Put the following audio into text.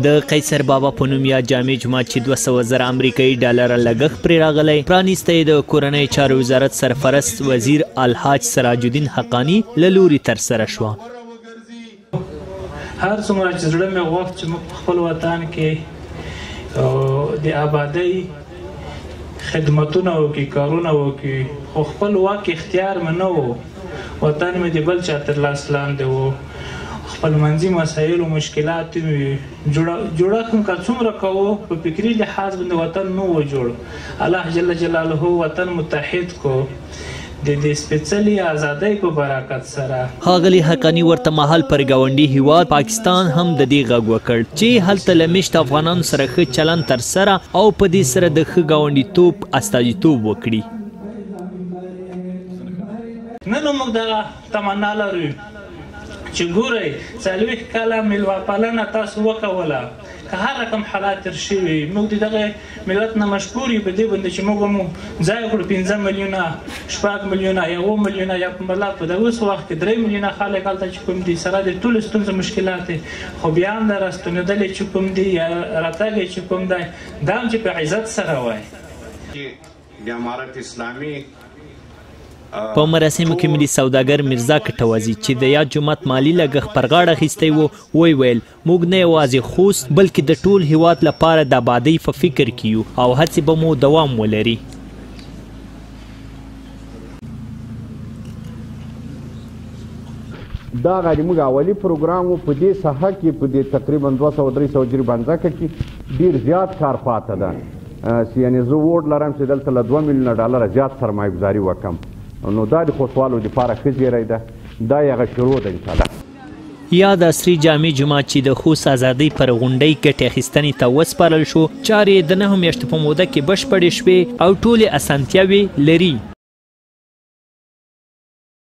د قیصر بابا په نوم یا جامع جومات چې 200,000 امریکایي ډالره لګښت پرې راغلی پرانیسته یې د کورنۍ چارو وزارت سرپرست وزیر الحاج سراج الدین حقانی له لوري ترسره شوه. هر څومره چې زړه مې غوښت چې موږ په خپل وطن کې د آبادۍ خدمتونه وکړي، کارونه وکړي، خو خپل واک اختیار مې نه و. وطن مې د بل چا تر لاس لاندې و. خپلمنځي مسایلو مشکلات جوړه کوم که څومره کوو په فکري لحاظ باندې وطن نه و جوړ. الله جل جلاله وطن متحد کو د دې سپېڅلې ازادۍ په برکت سره. ښاغلي حقاني ورته مهال پر ګاونډي هیواد پاکستان هم د دې غږ وکړ چې هلته له مېشت افغانانو سره ښه چلند ترسره او په دې سره د ښه ګاونډیتوب استازیتوب وکړي. نن موږ دغه تمنا لرو چې ګورئ 40 کاله میلمه پالنه تاسو وکوله، که هر رقم حالات تر شوي موږ د دغه ملت نه مشکور یو په دې باندې چې موږ مو ځای کړو 15 میلیونه 6 میلیونه یا 9 میلیونه یا په مطلب په دغه وخت کې 3 میلیونه خلک هلته چې کوم دي سره د ټولو ستونزو مشکلات خو بیا هم د راستنېدلې چې کوم دي یا راتګ چې کوم دی دا هم چې په عزت سره وای. د امارت اسلامي په مراسمو کې ملي سوداګر مرزا کټوازي چې د یاد جومات مالی لګښت پر غاړه اخیستی و ویل موږ نه یوازې خوست بلکې د ټول هیواد لپاره د آبادۍ په فکر کې یو او هڅې به مو دوام ولري. دا غالي موږ اولي پروګرام و په دې ساحه کې په دې تقریبا 200-300 جریبانځکه کې ډېر زیات کار پاته ده. یعنې زه ووډ لرم چې دلته له 2 میلیونه ډالره زیات سرمایه ګزاري وکړم نو دا د خوشوالو دپاره ښه زیری ده. دا یې هغه شروع ده انشاءالله. یا د عصري جامع جومات چې د خوست ازادۍ پر غونډۍ ګټې اخیستنې ته وسپارل شو چارې د 9 میاشتو په موده کې بشپړې شوې او ټولې اسانتیاوې لري.